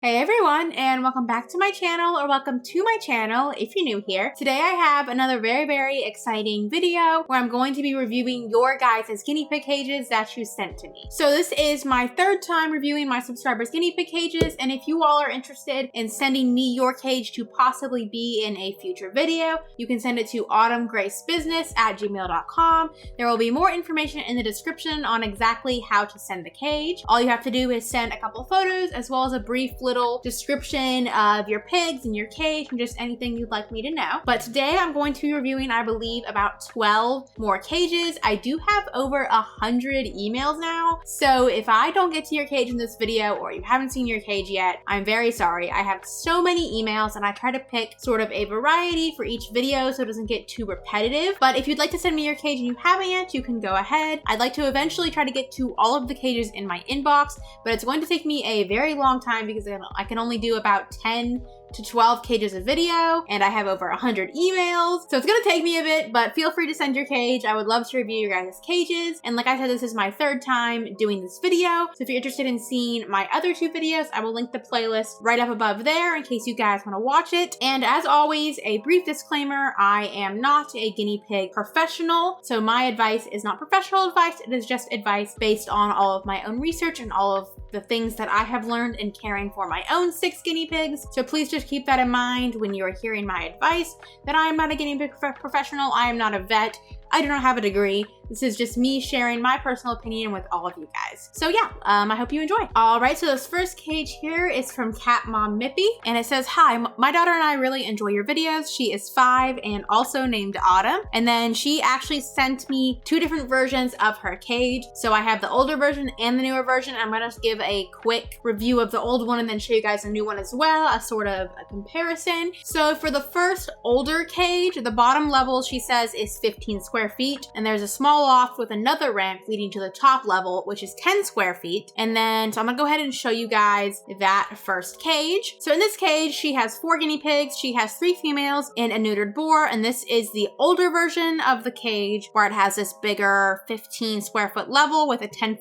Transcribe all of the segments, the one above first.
Hey everyone, and welcome back to my channel, or welcome to my channel if you're new here. Today I have another very exciting video where I'm going to be reviewing your guys' guinea pig cages that you sent to me. So this is my third time reviewing my subscribers' guinea pig cages, and if you all are interested in sending me your cage to possibly be in a future video, you can send it to autumngracebusiness@gmail.com. There will be more information in the description on exactly how to send the cage. All you have to do is send a couple photos as well as a brief little description of your pigs and your cage and just anything you'd like me to know. But today I'm going to be reviewing, I believe, about 12 more cages. I do have over 100 emails now, so if I don't get to your cage in this video or you haven't seen your cage yet, I'm very sorry. I have so many emails and I try to pick sort of a variety for each video so it doesn't get too repetitive. But if you'd like to send me your cage and you haven't yet, you can go ahead. I'd like to eventually try to get to all of the cages in my inbox, but it's going to take me a very long time because I can only do about 10 to 12 cages a video, and I have over 100 emails, so it's gonna take me a bit, but feel free to send your cage. I would love to review your guys' cages, and like I said, this is my third time doing this video, so if you're interested in seeing my other two videos, I will link the playlist right up above there in case you guys want to watch it. And as always, a brief disclaimer, I am not a guinea pig professional, so my advice is not professional advice, it is just advice based on all of my own research and all of the things that I have learned in caring for my own 6 guinea pigs. So please just keep that in mind when you're hearing my advice, that I am not a guinea pig professional, I am not a vet, I do not have a degree. This is just me sharing my personal opinion with all of you guys. So yeah, I hope you enjoy. All right, so this first cage here is from Cat Mom Mippy, and it says, "Hi, my daughter and I really enjoy your videos. She is 5 and also named Autumn." And then she actually sent me 2 different versions of her cage. So I have the older version and the newer version. I'm gonna just give a quick review of the old one and then show you guys the new one as well, as sort of a comparison. So for the first older cage, the bottom level, she says, is 15 square feet, and there's a small loft with another ramp leading to the top level, which is 10 square feet. And then, so I'm gonna go ahead and show you guys that first cage. So in this cage, she has 4 guinea pigs, she has 3 females and a neutered boar, and this is the older version of the cage where it has this bigger 15 square foot level with a 10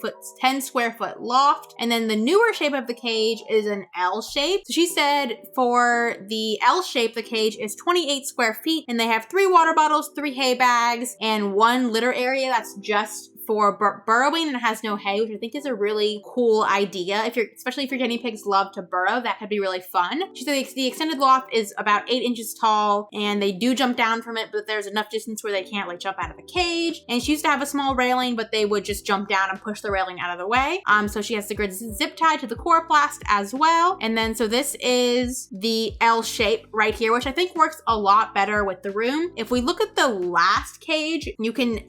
square foot loft. And then the newer shape of the cage is an L shape. So she said for the L shape, the cage is 28 square feet, and they have 3 water bottles, 3 hay bags, and 1 litter area that's just for burrowing and it has no hay, which I think is a really cool idea. Especially if your guinea pigs love to burrow, that could be really fun. She said the extended loft is about 8 inches tall, and they do jump down from it, but there's enough distance where they can't like jump out of the cage. And she used to have a small railing, but they would just jump down and push the railing out of the way. So she has the grid zip tied to the coroplast as well. And then so this is the L shape right here, which I think works a lot better with the room. If we look at the last cage, you can't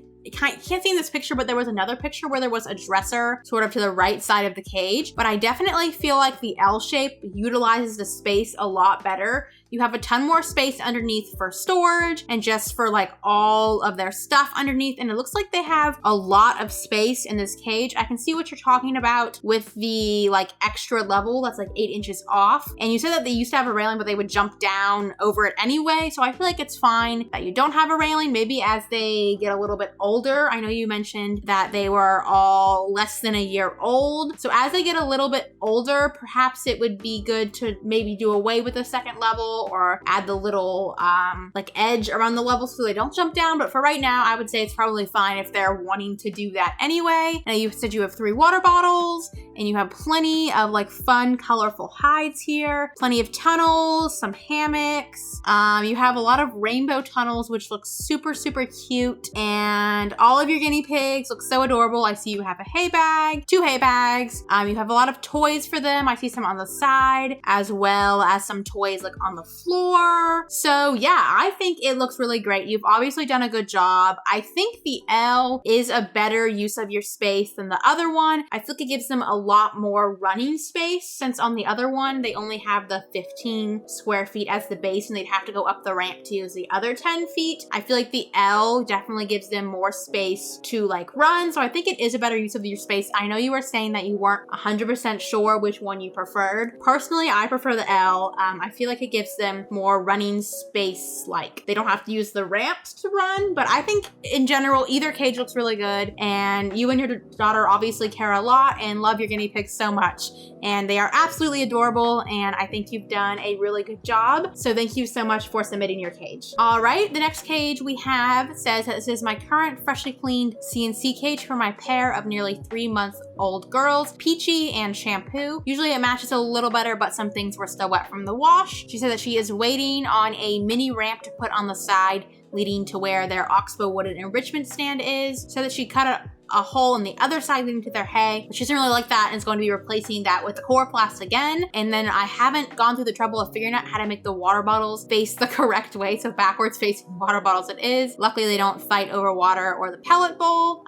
see in this picture, but there was another picture where there was a dresser sort of to the right side of the cage. But I definitely feel like the L shape utilizes the space a lot better. You have a ton more space underneath for storage and just for like all of their stuff underneath. And it looks like they have a lot of space in this cage. I can see what you're talking about with the like extra level that's like 8 inches off. And you said that they used to have a railing, but they would jump down over it anyway. So I feel like it's fine that you don't have a railing. Maybe as they get a little bit older, I know you mentioned that they were all less than a year old. So as they get a little bit older, perhaps it would be good to maybe do away with the second level or add the little like edge around the level so they don't jump down. But for right now, I would say it's probably fine if they're wanting to do that anyway. Now you said you have 3 water bottles and you have plenty of like fun, colorful hides here, plenty of tunnels, some hammocks. You have a lot of rainbow tunnels, which looks super cute. And all of your guinea pigs look so adorable. I see you have a hay bag, 2 hay bags. You have a lot of toys for them. I see some on the side as well as some toys like on the floor. So yeah, I think it looks really great. You've obviously done a good job. I think the L is a better use of your space than the other one. I feel like it gives them a lot more running space, since on the other one, they only have the 15 square feet as the base and they'd have to go up the ramp to use the other 10 feet. I feel like the L definitely gives them more space to like run. So I think it is a better use of your space. I know you were saying that you weren't 100% sure which one you preferred. Personally, I prefer the L. I feel like it gives them more running space. Like they don't have to use the ramps to run, but I think in general, either cage looks really good. And you and your daughter obviously care a lot and love your guinea pigs so much and they are absolutely adorable, and I think you've done a really good job. So thank you so much for submitting your cage. All right, the next cage we have says that this is my current freshly cleaned CNC cage for my pair of nearly 3-month-old girls, Peachy and Shampoo. Usually it matches a little better, but some things were still wet from the wash. She said that she is waiting on a mini ramp to put on the side leading to where their oxbow wooden enrichment stand is, so that she cut a hole in the other side leading to their hay, but she doesn't really like that and is going to be replacing that with the chloroplast again. And then I haven't gone through the trouble of figuring out how to make the water bottles face the correct way, so backwards facing water bottles it is. Luckily they don't fight over water or the pellet bowl.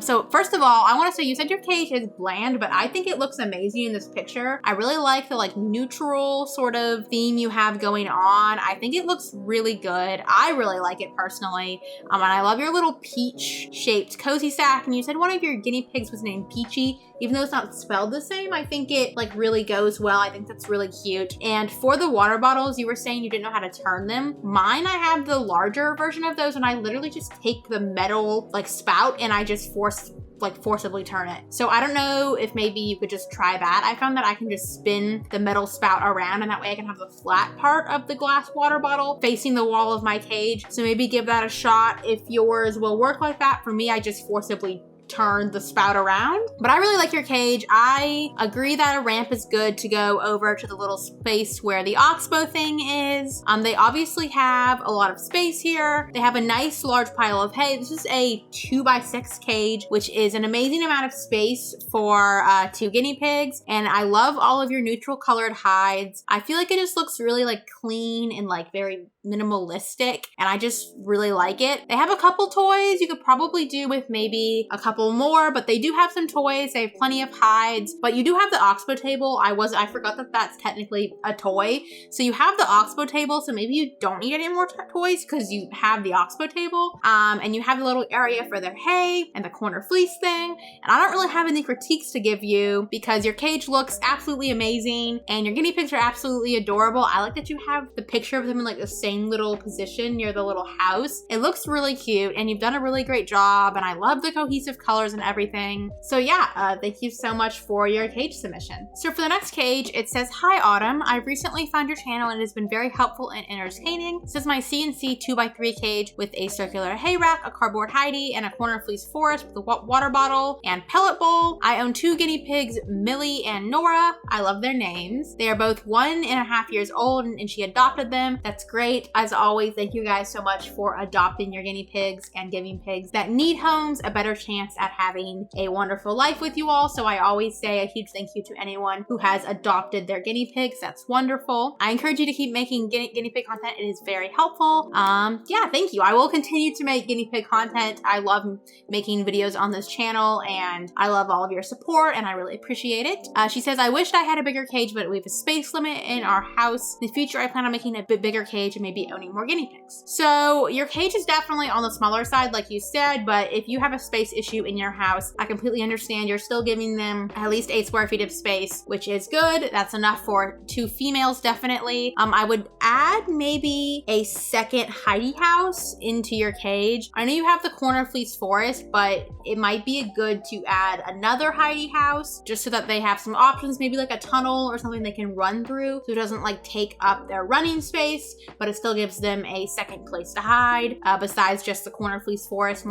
So first of all, I want to say you said your cage is bland, but I think it looks amazing in this picture. I really like the neutral sort of theme you have going on. I think it looks really good. I really like it personally. And I love your little peach shaped cozy sack, and you said one of your guinea pigs was named Peachy. Even though it's not spelled the same, I think it really goes well. I think that's really cute. And for the water bottles, you were saying you didn't know how to turn them. Mine, I have the larger version of those, and I literally just take the metal spout and I just forcibly turn it. So I don't know if maybe you could just try that. I found that I can just spin the metal spout around, and that way I can have the flat part of the glass water bottle facing the wall of my cage. So maybe give that a shot if yours will work like that. For me, I just forcibly turn the spout around. But I really like your cage. I agree that a ramp is good to go over to the little space where the oxbow thing is. They obviously have a lot of space here. They have a nice large pile of hay. This is a 2x6 cage, which is an amazing amount of space for 2 guinea pigs. And I love all of your neutral colored hides. I feel like it just looks really clean and very minimalistic, and I just really like it. They have a couple toys. You could probably do with maybe a couple more, but they do have some toys. They have plenty of hides, but you do have the oxbow table. I forgot that that's technically a toy. So you have the oxbow table, so maybe you don't need any more toys because you have the oxbow table. And you have the little area for their hay and the corner fleece thing. And I don't really have any critiques to give you because your cage looks absolutely amazing and your guinea pigs are absolutely adorable. I like that you have the picture of them in the same little position near the little house. It looks really cute and you've done a really great job, and I love the cohesive colors and everything. So yeah, thank you so much for your cage submission. So for the next cage, it says, "Hi Autumn, I've recently found your channel and it has been very helpful and entertaining. This is my CNC 2x3 cage with a circular hay rack, a cardboard hidey, and a corner fleece forest with a water bottle and pellet bowl. I own 2 guinea pigs, Millie and Nora. I love their names. They are both 1.5 years old and she adopted them. That's great. As always, thank you guys so much for adopting your guinea pigs and giving pigs that need homes a better chance at having a wonderful life with you all. So I always say a huge thank you to anyone who has adopted their guinea pigs. That's wonderful. I encourage you to keep making guinea pig content. It is very helpful. Yeah, thank you. I will continue to make guinea pig content. I love making videos on this channel and I love all of your support and I really appreciate it. She says, "I wished I had a bigger cage, but we have a space limit in our house. In the future, I plan on making a bit bigger cage and maybe owning more guinea pigs." So your cage is definitely on the smaller side, like you said, but if you have a space issue in your house, I completely understand. You're still giving them at least 8 square feet of space, which is good. That's enough for 2 females, definitely. I would add maybe a second hidey house into your cage. I know you have the corner fleece forest, but it might be good to add another hidey house just so that they have some options, maybe a tunnel or something they can run through so it doesn't take up their running space, but it still gives them a second place to hide besides just the corner fleece forest,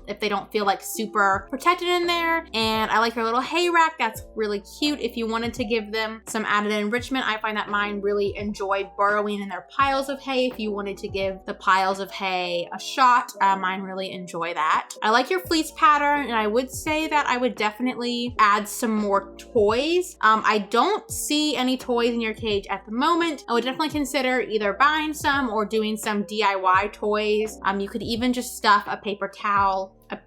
if they don't feel super protected in there. And I like your little hay rack. That's really cute. If you wanted to give them some added enrichment, I find that mine really enjoy burrowing in their piles of hay. If you wanted to give the piles of hay a shot, mine really enjoy that. I like your fleece pattern, and I would say that I would definitely add some more toys. I don't see any toys in your cage at the moment. I would definitely consider either buying some or doing some DIY toys. You could even just stuff a paper towel, a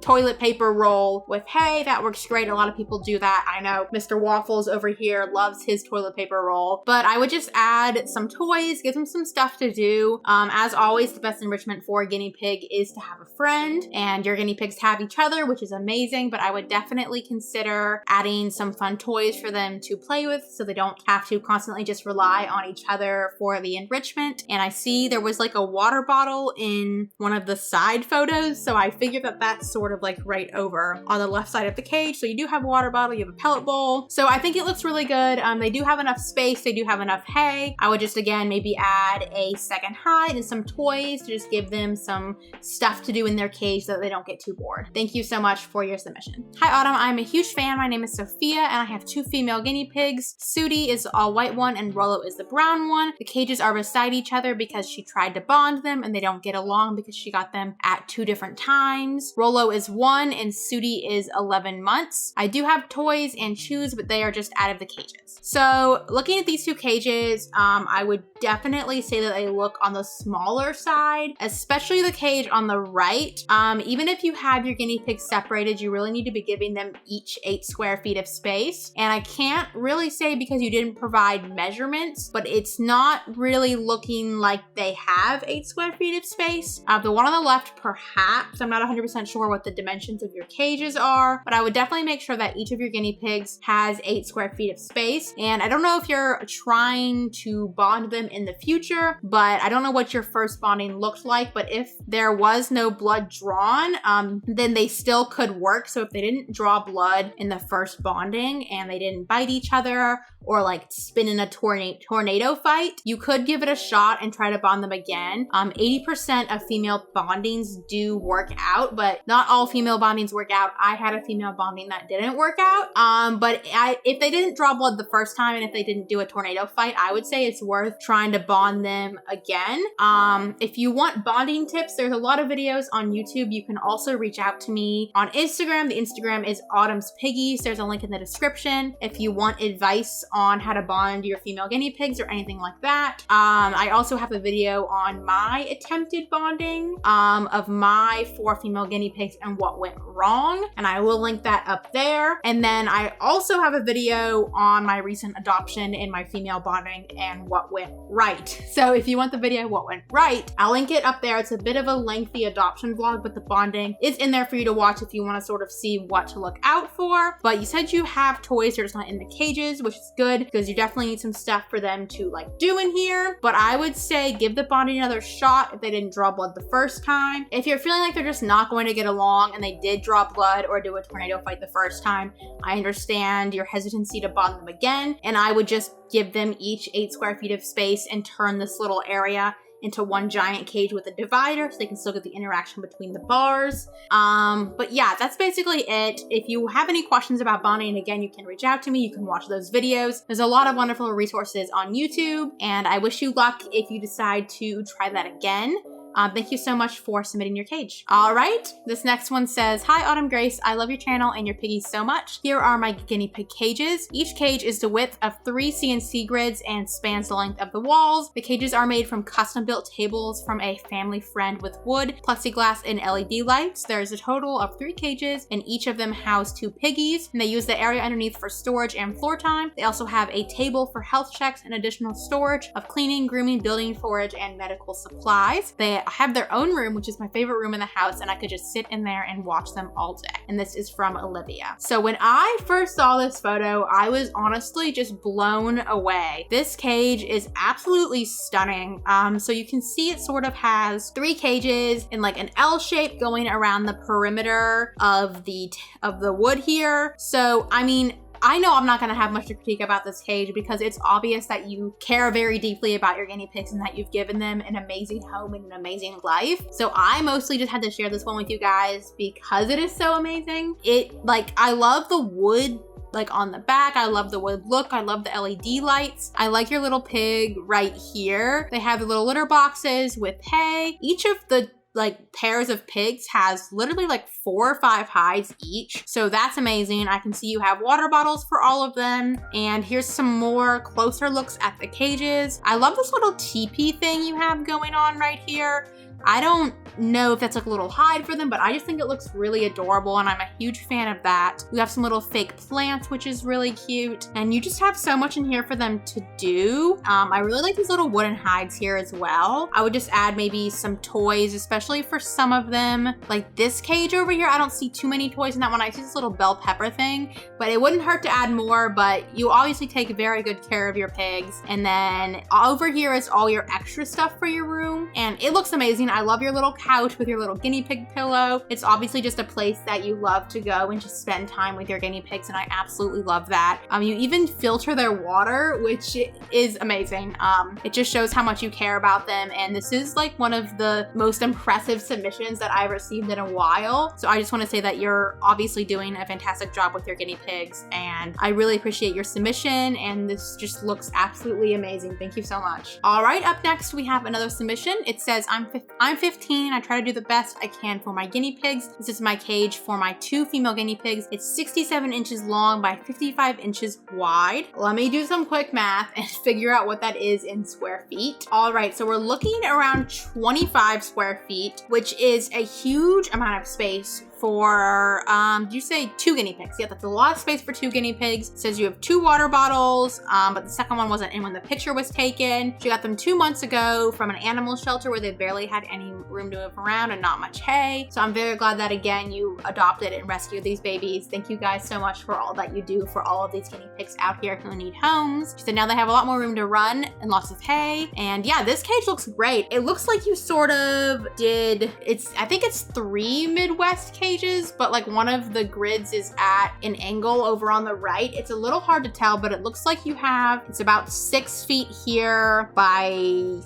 toilet paper roll with hay. That works great. A lot of people do that. I know Mr. Waffles over here loves his toilet paper roll, but I would just add some toys, give them some stuff to do. As always, the best enrichment for a guinea pig is to have a friend, and your guinea pigs have each other, which is amazing, but I would definitely consider adding some fun toys for them to play with so they don't have to constantly just rely on each other for the enrichment. And I see there was a water bottle in one of the side photos, so I figured that that's sort sort of like right over on the left side of the cage. So you do have a water bottle, you have a pellet bowl. So I think it looks really good. They do have enough space, they do have enough hay. I would just again maybe add a second hide and some toys to just give them some stuff to do in their cage so that they don't get too bored. Thank you so much for your submission. Hi Autumn, I'm a huge fan. My name is Sophia and I have 2 female guinea pigs. Sudi is the all white one and Rollo is the brown one. The cages are beside each other because she tried to bond them and they don't get along because she got them at 2 different times. Rollo is 1 and Sudi is 11 months. I do have toys and chews, but they are just out of the cages. So looking at these 2 cages, I would definitely say that they look on the smaller side, especially the cage on the right. Even if you have your guinea pigs separated, you really need to be giving them each 8 square feet of space. And I can't really say because you didn't provide measurements, but it's not really looking like they have 8 square feet of space. The one on the left, perhaps, I'm not 100% sure what the dimensions of your cages are, but I would definitely make sure that each of your guinea pigs has 8 square feet of space. And I don't know if you're trying to bond them in the future, but I don't know what your first bonding looked like, but if there was no blood drawn, then they still could work. So if they didn't draw blood in the first bonding and they didn't bite each other or like spin in a tornado fight, you could give it a shot and try to bond them again. 80% of female bondings do work out, but not all female bondings work out. I had a female bonding that didn't work out. But if they didn't draw blood the first time and if they didn't do a tornado fight, I would say it's worth trying to bond them again. If you want bonding tips, there's a lot of videos on YouTube. You can also reach out to me on Instagram. The Instagram is Autumn's Piggies. There's a link in the description if you want advice on how to bond your female guinea pigs or anything like that. I also have a video on my attempted bonding of my 4 female guinea pigs and what went wrong, and I will link that up there. And then I also have a video on my recent adoption and my female bonding and what went right. So if you want the video what went right, I'll link it up there. It's a bit of a lengthy adoption vlog, but the bonding is in there for you to watch if you want to sort of see what to look out for. But you said you have toys, they're just not in the cages, which is good because you definitely need some stuff for them to like do in here. But I would say give the bonding another shot if they didn't draw blood the first time. If you're feeling like they're just not going to get along and they did draw blood or do a tornado fight the first time, I understand your hesitancy to bond them again, and I would just give them each 8 square feet of space and turn this little area into one giant cage with a divider so they can still get the interaction between the bars. But yeah, that's basically it. If you have any questions about bonding, again, you can reach out to me. You can watch those videos. There's a lot of wonderful resources on YouTube, and I wish you luck if you decide to try that again. Thank you so much for submitting your cage. All right, this next one says, hi Autumn Grace, I love your channel and your piggies so much. Here are my guinea pig cages. Each cage is the width of 3 CNC grids and spans the length of the walls. The cages are made from custom built tables from a family friend with wood, plexiglass, and LED lights. There's a total of 3 cages and each of them house 2 piggies, and they use the area underneath for storage and floor time. They also have a table for health checks and additional storage of cleaning, grooming, building, forage, and medical supplies. They have their own room, which is my favorite room in the house, and I could just sit in there and watch them all day. And this is from Olivia. So when I first saw this photo, I was honestly just blown away. This cage is absolutely stunning. So you can see it sort of has 3 cages in like an L shape going around the perimeter of the wood here. So I mean, I know I'm not going to have much to critique about this cage because it's obvious that you care very deeply about your guinea pigs and that you've given them an amazing home and an amazing life. So I mostly just had to share this one with you guys because it is so amazing. I love the wood like on the back. I love the wood look. I love the LED lights. I like your little pig right here. They have the little litter boxes with hay. Each of the like pairs of pigs has literally like 4 or 5 hides each. So that's amazing. I can see you have water bottles for all of them. And here's some more closer looks at the cages. I love this little teepee thing you have going on right here. I don't know if that's like a little hide for them, but I just think it looks really adorable and I'm a huge fan of that. We have some little fake plants, which is really cute. And you just have so much in here for them to do. I really like these little wooden hides here as well. I would just add maybe some toys, especially for some of them. Like this cage over here, I don't see too many toys in that one. I see this little bell pepper thing, but it wouldn't hurt to add more, but you obviously take very good care of your pigs. And then over here is all your extra stuff for your room. And it looks amazing. I love your little couch with your little guinea pig pillow. It's obviously just a place that you love to go and just spend time with your guinea pigs, and I absolutely love that. You even filter their water, which is amazing. It just shows how much you care about them, and this is like one of the most impressive submissions that I've received in a while. So I just want to say that you're obviously doing a fantastic job with your guinea pigs, and I really appreciate your submission, and this just looks absolutely amazing. Thank you so much. All right, up next we have another submission. It says, I'm 15. I try to do the best I can for my guinea pigs. This is my cage for my 2 female guinea pigs. It's 67 inches long by 55 inches wide. Let me do some quick math and figure out what that is in square feet. All right, so we're looking around 25 square feet, which is a huge amount of space for, did you say 2 guinea pigs? Yeah, that's a lot of space for 2 guinea pigs. It says you have 2 water bottles, but the second one wasn't in when the picture was taken. She got them 2 months ago from an animal shelter where they barely had any room to move around and not much hay. So I'm very glad that, again, you adopted and rescued these babies. Thank you guys so much for all that you do for all of these guinea pigs out here who need homes. She said now they have a lot more room to run and lots of hay. And yeah, this cage looks great. It looks like you sort of did, I think it's 3 Midwest cages, but like one of the grids is at an angle over on the right. It's a little hard to tell, but it looks like you have, it's about 6 feet here by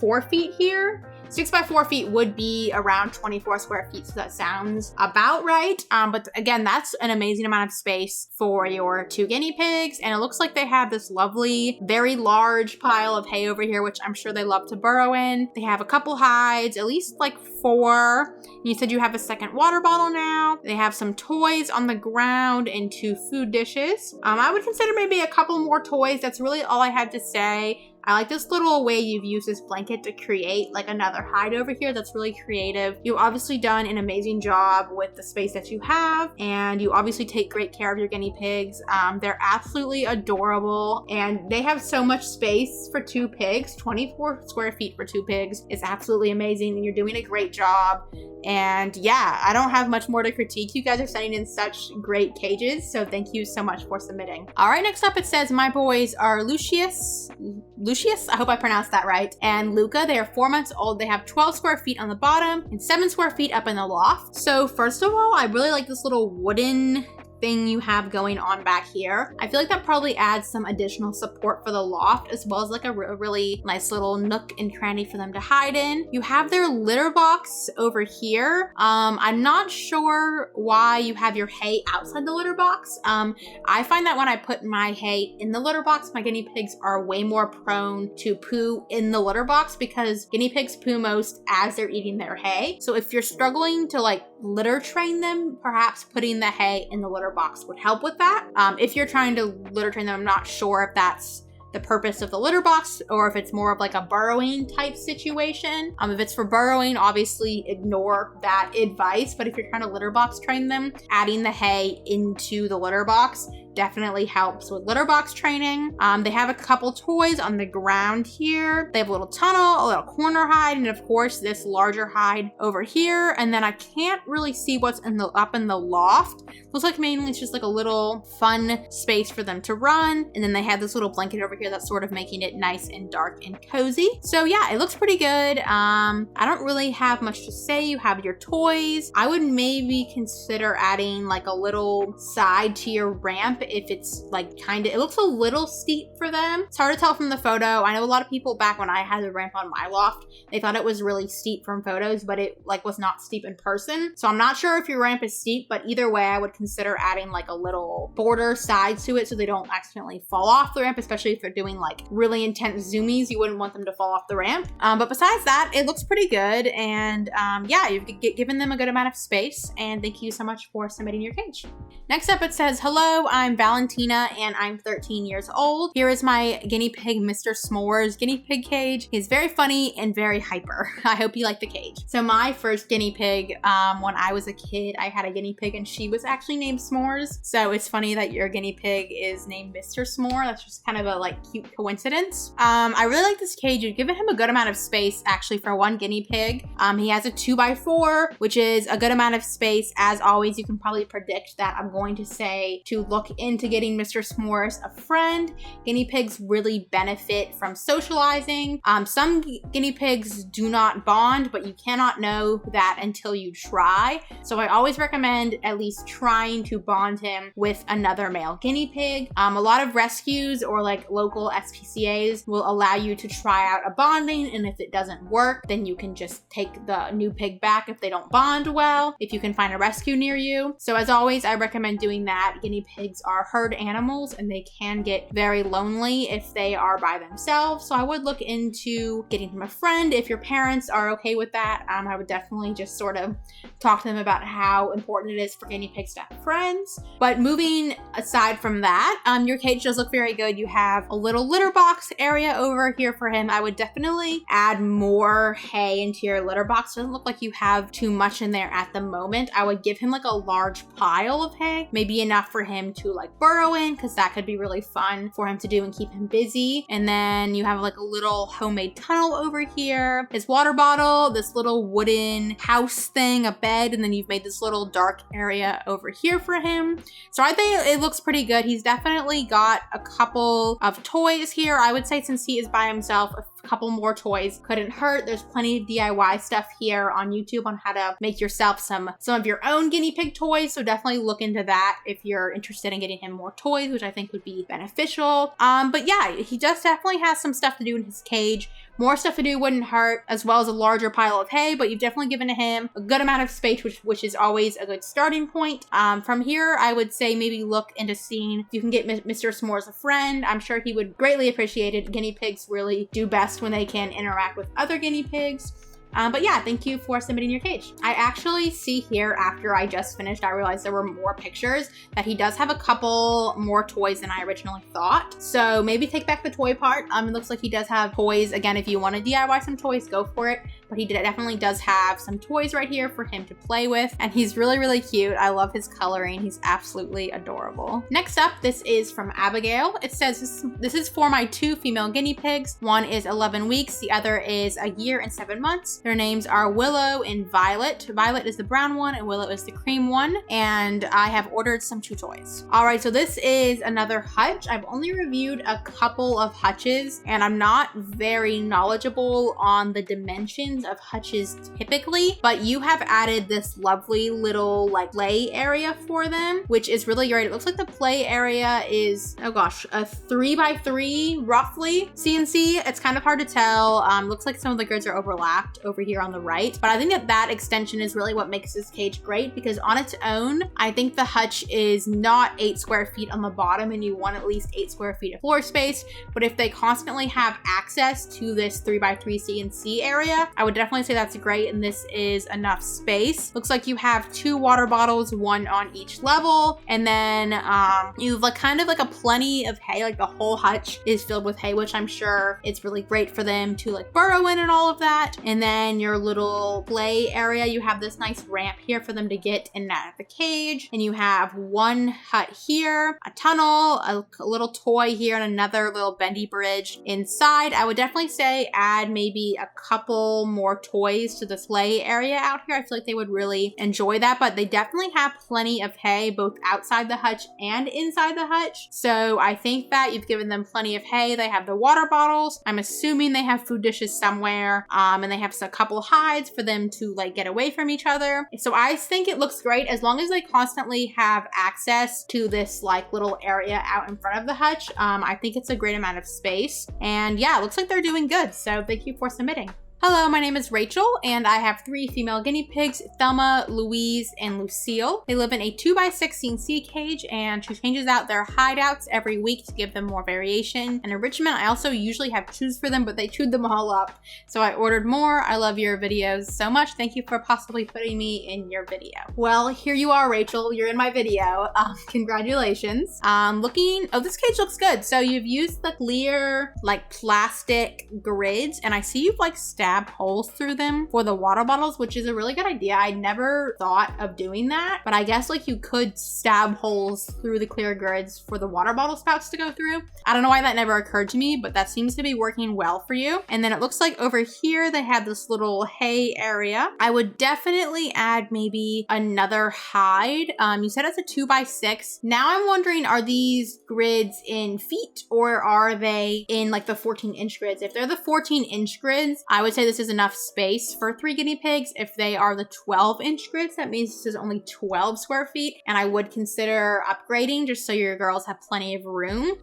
4 feet here. 6 by 4 feet would be around 24 square feet, so that sounds about right. But again, that's an amazing amount of space for your 2 guinea pigs, and it looks like they have this lovely, very large pile of hay over here, which I'm sure they love to burrow in. They have a couple hides, at least like 4. You said you have a second water bottle now. They have some toys on the ground and 2 food dishes. I would consider maybe a couple more toys. That's really all I had to say. I like this little way you've used this blanket to create like another hide over here. That's really creative. You've obviously done an amazing job with the space that you have, and you obviously take great care of your guinea pigs. They're absolutely adorable, and they have so much space for 2 pigs. 24 square feet for 2 pigs is absolutely amazing, and you're doing a great job. And yeah, I don't have much more to critique. You guys are sending in such great cages, so thank you so much for submitting. All right, next up it says, my boys are Lucius, I hope I pronounced that right, and Luca. They are 4 months old. They have 12 square feet on the bottom and 7 square feet up in the loft. So first of all, I really like this little wooden thing you have going on back here. I feel like that probably adds some additional support for the loft, as well as like a really nice little nook and cranny for them to hide in. You have their litter box over here. I'm not sure why you have your hay outside the litter box. I find that when I put my hay in the litter box, my guinea pigs are way more prone to poo in the litter box because guinea pigs poo most as they're eating their hay. So if you're struggling to like litter train them, perhaps putting the hay in the litter box would help with that. If you're trying to litter train them, I'm not sure if that's the purpose of the litter box or if it's more of like a burrowing type situation. If it's for burrowing, obviously ignore that advice, but if you're trying to litter box train them, adding the hay into the litter box definitely helps with litter box training. They have a couple toys on the ground here. They have a little tunnel, a little corner hide, and of course this larger hide over here. And then I can't really see what's up in the loft. Looks like mainly it's just like a little fun space for them to run. And then they have this little blanket over here that's sort of making it nice and dark and cozy. So yeah, it looks pretty good. I don't really have much to say. You have your toys. I would maybe consider adding like a little side to your ramp if it's like it looks a little steep for them. It's hard to tell from the photo. I know a lot of people back when I had the ramp on my loft, they thought it was really steep from photos, but it like was not steep in person. So I'm not sure if your ramp is steep, but either way, I would consider adding like a little border side to it so they don't accidentally fall off the ramp, especially if they're doing like really intense zoomies. You wouldn't want them to fall off the ramp. But besides that, it looks pretty good. And yeah, you've given them a good amount of space. And thank you so much for submitting your cage. Next up, it says, hello, I'm Valentina and I'm 13 years old. Here is my guinea pig, Mr. S'mores guinea pig cage. He's very funny and very hyper. I hope you like the cage. So my first guinea pig, when I was a kid, I had a guinea pig and she was actually named S'mores. So it's funny that your guinea pig is named Mr. S'more. That's just kind of a like cute coincidence. I really like this cage. You've given him a good amount of space actually for one guinea pig. He has a 2x4, which is a good amount of space. As always, you can probably predict that I'm going to say to look into getting Mr. S'mores a friend. Guinea pigs really benefit from socializing. Some guinea pigs do not bond, but you cannot know that until you try. So I always recommend at least trying to bond him with another male guinea pig. A lot of rescues or like local SPCAs will allow you to try out a bonding, and if it doesn't work, then you can just take the new pig back if they don't bond well, if you can find a rescue near you. So as always, I recommend doing that. Guinea pigs are herd animals and they can get very lonely if they are by themselves. So I would look into getting him a friend if your parents are okay with that. I would definitely just sort of talk to them about how important it is for guinea pigs to have friends. But moving aside from that, your cage does look very good. You have a little litter box area over here for him. I would definitely add more hay into your litter box. It doesn't look like you have too much in there at the moment. I would give him like a large pile of hay, maybe enough for him to like burrow in, because that could be really fun for him to do and keep him busy. And then you have like a little homemade tunnel over here, his water bottle, this little wooden house thing, a bed, and then you've made this little dark area over here for him. So I think it looks pretty good. He's definitely got a couple of toys here. I would say since he is by himself, a couple more toys couldn't hurt. There's plenty of DIY stuff here on YouTube on how to make yourself some of your own guinea pig toys. So definitely look into that if you're interested in getting him more toys, which I think would be beneficial. But yeah, he just definitely has some stuff to do in his cage. More stuff to do wouldn't hurt, as well as a larger pile of hay, but you've definitely given him a good amount of space, which is always a good starting point. From here, I would say maybe look into seeing if you can get Mr. S'mores a friend. I'm sure he would greatly appreciate it. Guinea pigs really do best when they can interact with other guinea pigs. But yeah, thank you for submitting your cage. I actually see here after I just finished, I realized there were more pictures, that he does have a couple more toys than I originally thought. So maybe take back the toy part. It looks like he does have toys. Again, if you want to DIY some toys, go for it. But he definitely does have some toys right here for him to play with. And he's really, really cute. I love his coloring. He's absolutely adorable. Next up, this is from Abigail. It says, this is for my 2 female guinea pigs. One is 11 weeks. The other is a year and 7 months. Their names are Willow and Violet. Violet is the brown one and Willow is the cream one. And I have ordered some chew toys. All right, so this is another hutch. I've only reviewed a couple of hutches and I'm not very knowledgeable on the dimensions of hutches typically, but you have added this lovely little like play area for them, which is really great. It looks like the play area is, oh gosh, a 3x3 roughly CNC. It's kind of hard to tell. Looks like some of the grids are overlapped over here on the right, but I think that extension is really what makes this cage great, because on its own, I think the hutch is not 8 square feet on the bottom and you want at least 8 square feet of floor space. But if they constantly have access to this 3x3 CNC area, I would definitely say that's great, and this is enough space. Looks like you have 2 water bottles, 1 on each level, and then you've like kind of like a plenty of hay, like the whole hutch is filled with hay, which I'm sure it's really great for them to like burrow in and all of that. And then your little play area, you have this nice ramp here for them to get in and out of the cage, and you have 1 hut here, a tunnel, a little toy here, and another little bendy bridge inside. I would definitely say add maybe a couple more toys to the play area out here. I feel like they would really enjoy that, but they definitely have plenty of hay both outside the hutch and inside the hutch. So I think that you've given them plenty of hay. They have the water bottles. I'm assuming they have food dishes somewhere, and they have a couple hides for them to like get away from each other. So I think it looks great as long as they constantly have access to this like little area out in front of the hutch. I think it's a great amount of space, and yeah, it looks like they're doing good. So thank you for submitting. Hello, my name is Rachel, and I have 3 female guinea pigs, Thelma, Louise, and Lucille. They live in a 2x6 CNC cage, and she changes out their hideouts every week to give them more variation and enrichment. I also usually have chews for them, but they chewed them all up, so I ordered more. I love your videos so much. Thank you for possibly putting me in your video. Well, here you are, Rachel. You're in my video. Congratulations. Oh, this cage looks good. So you've used the clear, like plastic grids, and I see you've like stacked stab holes through them for the water bottles, which is a really good idea. I never thought of doing that, but I guess like you could stab holes through the clear grids for the water bottle spouts to go through. I don't know why that never occurred to me, but that seems to be working well for you. And then it looks like over here they have this little hay area. I would definitely add maybe another hide. You said it's a 2x6. Now I'm wondering, are these grids in feet or are they in like the 14-inch grids? If they're the 14-inch grids, I would say this is enough space for 3 guinea pigs. If they are the 12-inch grids, that means this is only 12 square feet, and I would consider upgrading just so your girls have plenty of room.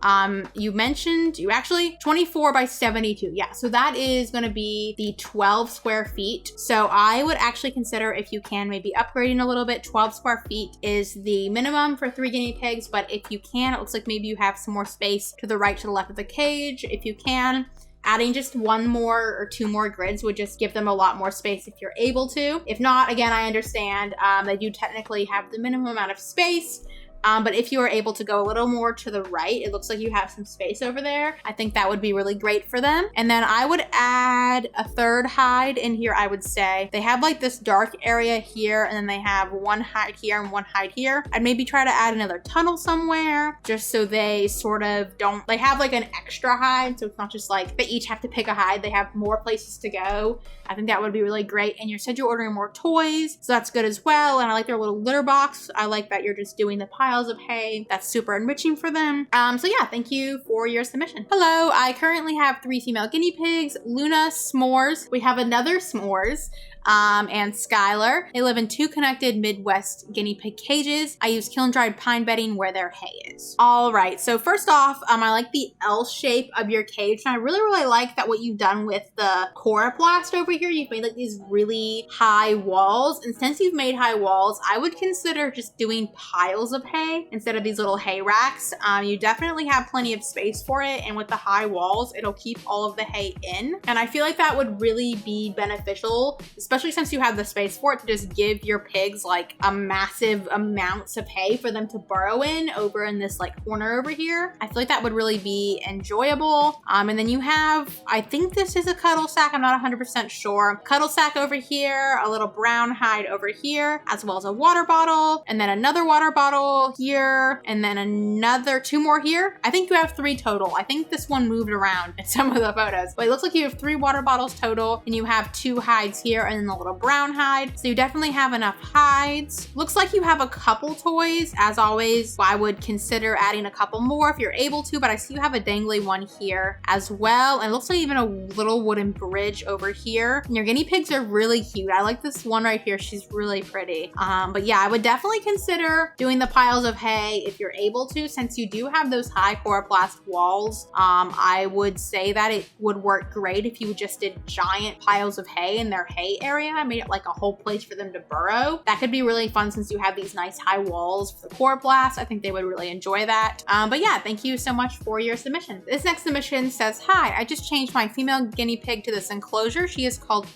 You mentioned you actually 24 by 72. Yeah, so that is going to be the 12 square feet. So I would actually consider, if you can, maybe upgrading a little bit. 12 square feet is the minimum for 3 guinea pigs, but if you can, it looks like maybe you have some more space to the right, to the left of the cage. If you can, adding just 1 more or 2 more grids would just give them a lot more space if you're able to. If not, again, I understand they do technically have the minimum amount of space. But if you are able to go a little more to the right, it looks like you have some space over there. I think that would be really great for them. And then I would add a 3rd hide in here, I would say. They have like this dark area here, and then they have 1 hide here and 1 hide here. I'd maybe try to add another tunnel somewhere, just so they sort of don't, they have like an extra hide. So it's not just like they each have to pick a hide. They have more places to go. I think that would be really great. And you said you're ordering more toys, so that's good as well. And I like their little litter box. I like that you're just doing the piles of hay. That's super enriching for them. So yeah, thank you for your submission. Hello, I currently have 3 female guinea pigs, Luna, S'mores. We have another S'mores, and Skylar. They live in 2 connected Midwest guinea pig cages. I use kiln-dried pine bedding where their hay is. All right, so first off, I like the L shape of your cage, and I really like that what you've done with the coroplast over here. You've made like these really high walls, and since you've made high walls, I would consider just doing piles of hay instead of these little hay racks. You definitely have plenty of space for it, and with the high walls, it'll keep all of the hay in, and I feel like that would really be beneficial, especially since you have the space for it, to just give your pigs like a massive amounts of hay for them to burrow in over in this like corner over here. I feel like that would really be enjoyable. And then you have, I think this is a cuddle sack, I'm not 100% sure. Cuddle sack over here, a little brown hide over here, as well as a water bottle, and then another water bottle here, and then another 2 more here. I think you have 3 total. I think this one moved around in some of the photos, but it looks like you have 3 water bottles total, and you have 2 hides here, and then the little brown hide. So you definitely have enough hides. Looks like you have a couple toys. As always, I would consider adding a couple more if you're able to, but I see you have a dangly one here as well. And it looks like even a little wooden bridge over here. And your guinea pigs are really cute. I like this one right here. She's really pretty. But yeah, I would definitely consider doing the piles of hay if you're able to, since you do have those high coroplast walls. I would say that it would work great if you just did giant piles of hay in their hay area. I made it like a whole place for them to burrow. That could be really fun since you have these nice high walls for the coroplast. I think they would really enjoy that. But yeah, thank you so much for your submission. This next submission says, hi, I just changed my female guinea pig to this enclosure. She is called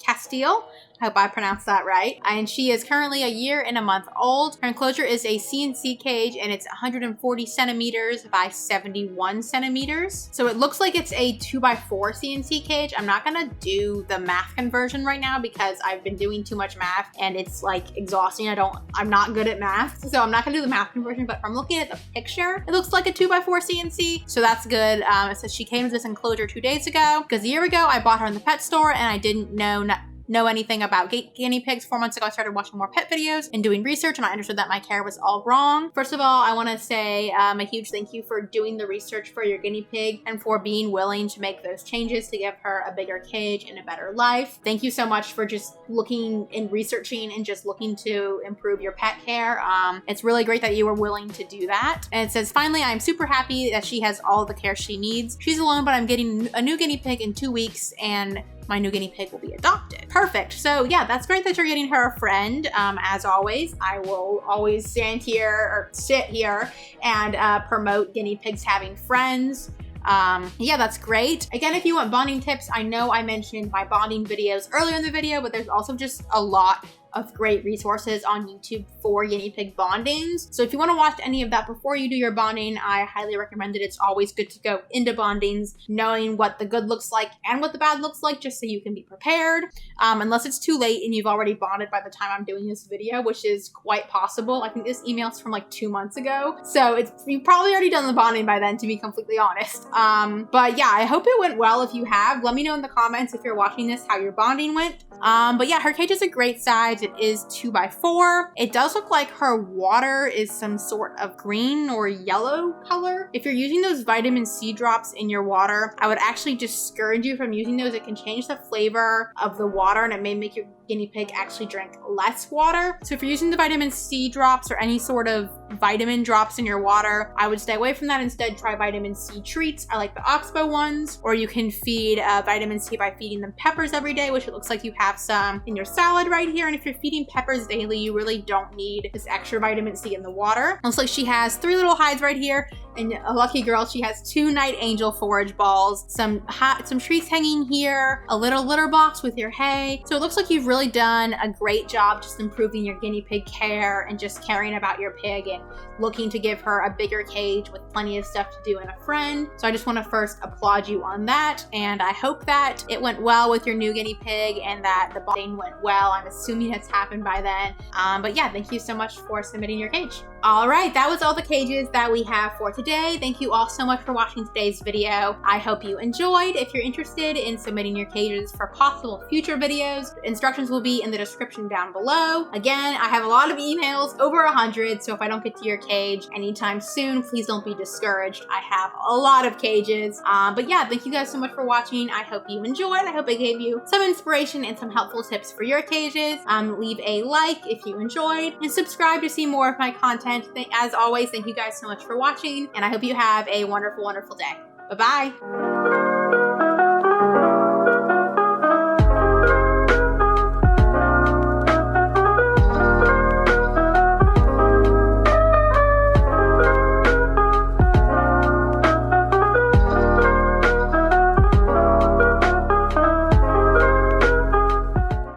Castile. I hope I pronounced that right. And she is currently 1 year and a month old. Her enclosure is a CNC cage, and it's 140 centimeters by 71 centimeters. So it looks like it's a 2x4 CNC cage. I'm not gonna do the math conversion right now because I've been doing too much math and it's like exhausting. I'm not good at math, so I'm not gonna do the math conversion, but from looking at the picture, it looks like a 2x4 CNC, so that's good. It says she came to this enclosure 2 days ago because a year ago I bought her in the pet store and I didn't know anything about guinea pigs. 4 months ago, I started watching more pet videos and doing research, and I understood that my care was all wrong. First of all, I want to say a huge thank you for doing the research for your guinea pig and for being willing to make those changes to give her a bigger cage and a better life. Thank you so much for just looking and researching and just looking to improve your pet care. It's really great that you were willing to do that. And it says, finally, I'm super happy that she has all the care she needs. She's alone, but I'm getting a new guinea pig in 2 weeks, and my new guinea pig will be adopted. Perfect. So yeah, that's great that you're getting her a friend. As always, I will always sit here and promote guinea pigs having friends. Yeah, that's great. Again, if you want bonding tips, I know I mentioned my bonding videos earlier in the video, but there's also just a lot of great resources on YouTube for guinea pig bondings. So if you want to watch any of that before you do your bonding, I highly recommend it. It's always good to go into bondings knowing what the good looks like and what the bad looks like, just so you can be prepared. Unless it's too late and you've already bonded by the time I'm doing this video, which is quite possible. I think this email's from like 2 months ago. So you've probably already done the bonding by then, to be completely honest. But yeah, I hope it went well. If you have, let me know in the comments if you're watching this how your bonding went. But yeah, her cage is a great size. It is 2x4. It does look like her water is some sort of green or yellow color. If you're using those vitamin C drops in your water, I would actually discourage you from using those. It can change the flavor of the water and it may make your guinea pig actually drink less water. So if you're using the vitamin C drops or any sort of vitamin drops in your water, I would stay away from that. Instead, try vitamin C treats. I like the oxbow ones. Or you can feed vitamin C by feeding them peppers every day, which it looks like you have some in your salad right here. And if you're feeding peppers daily, you really don't need this extra vitamin C in the water. Looks like she has 3 little hides right here. And a lucky girl, she has 2 night angel forage balls, some treats hanging here, a little litter box with your hay. So it looks like you've really done a great job just improving your guinea pig care and just caring about your pig and looking to give her a bigger cage with plenty of stuff to do and a friend. So I just want to first applaud you on that. And I hope that it went well with your new guinea pig and that the bonding went well. I'm assuming it's happened by then. But yeah, thank you so much for submitting your cage. All right, that was all the cages that we have for today. Thank you all so much for watching today's video. I hope you enjoyed. If you're interested in submitting your cages for possible future videos, instructions will be in the description down below. Again, I have a lot of emails, over 100, so if I don't get to your cage anytime soon, please don't be discouraged. I have a lot of cages. But yeah, thank you guys so much for watching. I hope you enjoyed. I hope I gave you some inspiration and some helpful tips for your cages. Leave a like if you enjoyed and subscribe to see more of my content. As always, thank you guys so much for watching, and I hope you have a wonderful, wonderful day. Bye-bye.